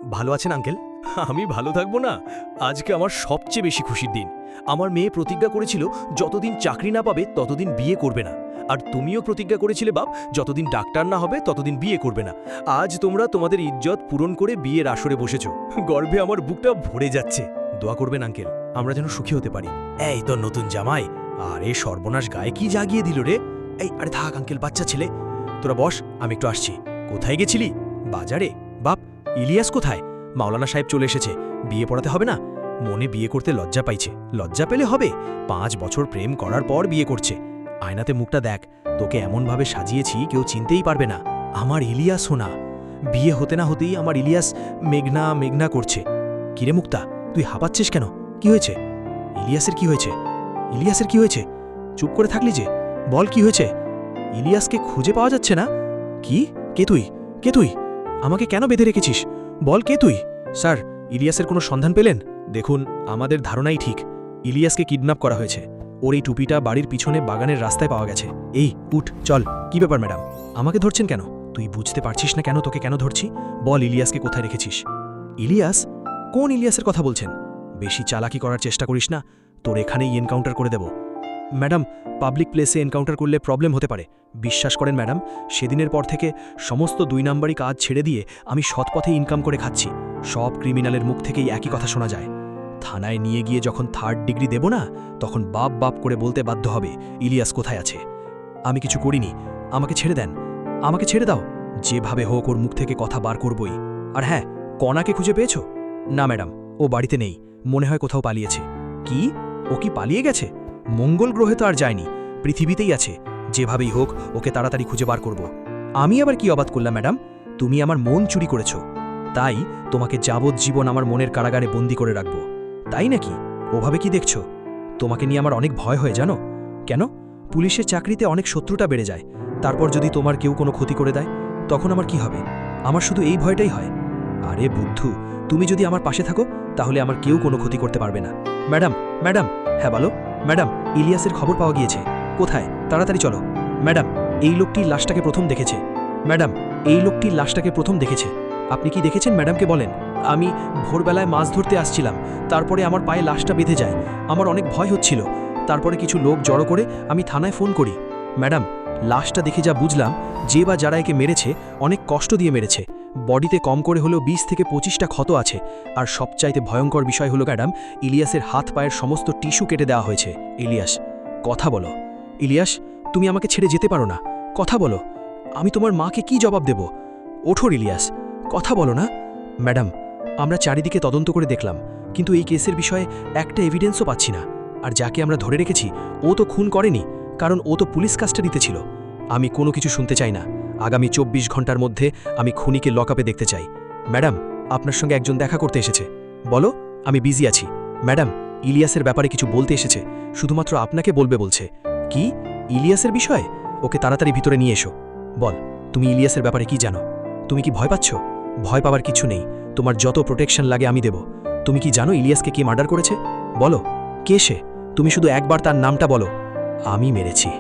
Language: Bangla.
ভালো আছেন আঙ্কেল? আমি ভালো থাকবো না? আজকে আমার সবচেয়ে বেশি খুশির দিন। আমার মেয়ে প্রতিজ্ঞা করেছিল যতদিন চাকরি না পাবে ততদিন বিয়ে করবে না। আর তুমিও প্রতিজ্ঞা করেছিলে বাপ, যতদিন ডাক্তার না হবে ততদিন বিয়ে করবে না। আজ তোমরা তোমাদের ইজ্জত পূরণ করে বিয়ের আসরে বসেছো। গর্বে আমার বুকটা ভরে যাচ্ছে। দোয়া করবেন আঙ্কেল, আমরা যেন সুখী হতে পারি। এই তোর নতুন জামাই। আরে সর্বনাশ, গায়ে কি জাগিয়ে দিল রে! এই আরে থাক আঙ্কেল, বাচ্চা ছেলে। তোরা বস, আমি একটু আসছি। কোথায় গেছিলি? বাজারে? বাপ, ইলিয়াস কোথায়? মাওলানা সাহেব চলে এসেছে, বিয়ে পড়াতে হবে না? মনে বিয়ে করতে লজ্জা পাইছে। লজ্জা পেলে হবে? 5 বছর প্রেম করার পর বিয়ে করছে। আয়নাতে মুখটা দেখ, তোকে এমনভাবে সাজিয়েছি কেউ চিনতেই পারবে না। আমার ইলিয়াস হোনা। বিয়ে হতে না হতেই আমার ইলিয়াস মেঘনা মেঘনা করছে। কিরে মুক্তা, তুই হাঁপাচ্ছিস কেন? কি হয়েছে? ইলিয়াসের কি হয়েছে? ইলিয়াসের কি হয়েছে? চুপ করে থাকলি যে, বল কি হয়েছে? ইলিয়াসকে খুঁজে পাওয়া যাচ্ছে না? কি? কে তুই? কে তুই? আমাকে কেন বেঁধে রেখেছিস? বল কে তুই? স্যার, ইলিয়াসের কোনো সন্ধান পেলেন? দেখুন, আমাদের ধারণাই ঠিক। ইলিয়াসকে কিডন্যাপ করা হয়েছে। ওর এই টুপিটা বাড়ির পিছনে বাগানের রাস্তায় পাওয়া গেছে। এই উঠ, চল। কি ব্যাপার ম্যাডাম? আমাকে ধরছেন কেন? তুই বুঝতে পারছিস না কেন তোকে কেন ধরছি? বল ইলিয়াসকে কোথায় রেখেছিস? ইলিয়াস? কোন ইলিয়াসের কথা বলছেন? বেশি চালাকি করার চেষ্টা করিস না, তোর এখানেই এনকাউন্টার করে দেব। ম্যাডাম, পাবলিক প্লেসে এনকাউন্টার করলে প্রবলেম হতে পারে। বিশ্বাস করেন ম্যাডাম, সেদিনের পর থেকে সমস্ত 2 নম্বরই কাজ ছেড়ে দিয়ে আমি সৎপথে ইনকাম করে খাচ্ছি। সব ক্রিমিনালের মুখ থেকেই একই কথা শোনা যায়। থানায় নিয়ে গিয়ে যখন 3rd ডিগ্রি দেব না, তখন বাপ বাপ করে বলতে বাধ্য হবে ইলিয়াস কোথায় আছে। আমি কিছু করিনি, আমাকে ছেড়ে দেন। আমাকে ছেড়ে দাও। যেভাবে হোক ওর মুখ থেকে কথা বার করবই। আর হ্যাঁ, কণাকে খুঁজে পেয়েছো? না ম্যাডাম, ও বাড়িতে নেই, মনে হয় কোথাও পালিয়েছে। কি? ও কি পালিয়ে গেছে? মঙ্গল গ্রহে তো আর যায়নি, পৃথিবীতেই আছে। যেভাবেই হোক ওকে তাড়াতাড়ি খুঁজে বার করব। আমি আবার কি অবাদ করলাম ম্যাডাম? তুমি আমার মন চুরি করেছ, তাই তোমাকে যাবজ্জীবন আমার মনের কারাগারে বন্দি করে রাখব। তাই নাকি? ওভাবে কি দেখছো? তোমাকে নিয়ে আমার অনেক ভয় হয় জানো? কেন? পুলিশের চাকরিতে অনেক শত্রুতা বেড়ে যায়। তারপর যদি তোমার কেউ কোনো ক্ষতি করে দেয়, তখন আমার কি হবে? আমার শুধু এই ভয়টাই হয়। আরে বুদ্ধু, তুমি যদি আমার পাশে থাকো তাহলে আমার কেউ কোনো ক্ষতি করতে পারবে না। Madam, madam. হ্যাঁ বলো। ম্যাডাম, ইলিয়াসের খবর পাওয়া গিয়েছে। কোথায়? তাড়াতাড়ি চলো। ম্যাডাম, এই লোকটির লাশটাকে প্রথম দেখেছে। ম্যাডাম, এই লোকটির লাশটাকে প্রথম দেখেছে। আপনি কি দেখেছেন ম্যাডামকে বলেন। আমি ভোরবেলায় মাছ ধরতে আসছিলাম, তারপরে আমার পায়ে লাশটা বেঁধে যায়। আমার অনেক ভয় হচ্ছিল। তারপরে কিছু লোক জড়ো করে আমি থানায় ফোন করি। ম্যাডাম, লাশটা দেখে যা বুঝলাম, যে বা যারা একে মেরেছে অনেক কষ্ট দিয়ে মেরেছে। বডিতে কম করে হলেও 20 থেকে 25টা ক্ষত আছে। আর সবচাইতে ভয়ঙ্কর বিষয় হলো ম্যাডাম, ইলিয়াসের হাত পায়ের সমস্ত টিস্যু কেটে দেওয়া হয়েছে। ইলিয়াস, কথা বলো। ইলিয়াস, তুমি আমাকে ছেড়ে যেতে পারো না। কথা বলো। আমি তোমার মাকে কি জবাব দেব? ওঠো ইলিয়াস, কথা বলো না। ম্যাডাম, আমরা চারিদিকে তদন্ত করে দেখলাম, কিন্তু এই কেসের বিষয়ে একটা এভিডেন্সও পাচ্ছি না। আর যাকে আমরা ধরে রেখেছি ও তো খুন করেনি, কারণ ও তো পুলিশ কাস্টাডিতে ছিল। আমি কোনো কিছু শুনতে চাই না। আগামী 24 ঘন্টার মধ্যে আমি খুনিকে লকআপে দেখতে চাই। ম্যাডাম, আপনার সঙ্গে একজন দেখা করতে এসেছে। বলো। আমি বিজি আছি। ম্যাডাম, ইলিয়াসের ব্যাপারে কিছু বলতে এসেছে, শুধুমাত্র আপনাকে বলবে বলছে। কি? ইলিয়াসের বিষয়ে? ওকে তাড়াতাড়ি ভিতরে নিয়ে এসো। বল, তুমি ইলিয়াসের ব্যাপারে কি জানো? তুমি কি ভয় পাচ্ছ? ভয় পাওয়ার কিছু নেই, তোমার যত প্রোটেকশন লাগে আমি দেব। তুমি কি জানো ইলিয়াসকে কে মার্ডার করেছে? বলো, কে সে? তুমি শুধু একবার তার নামটা বলো। আমি মেরেছি।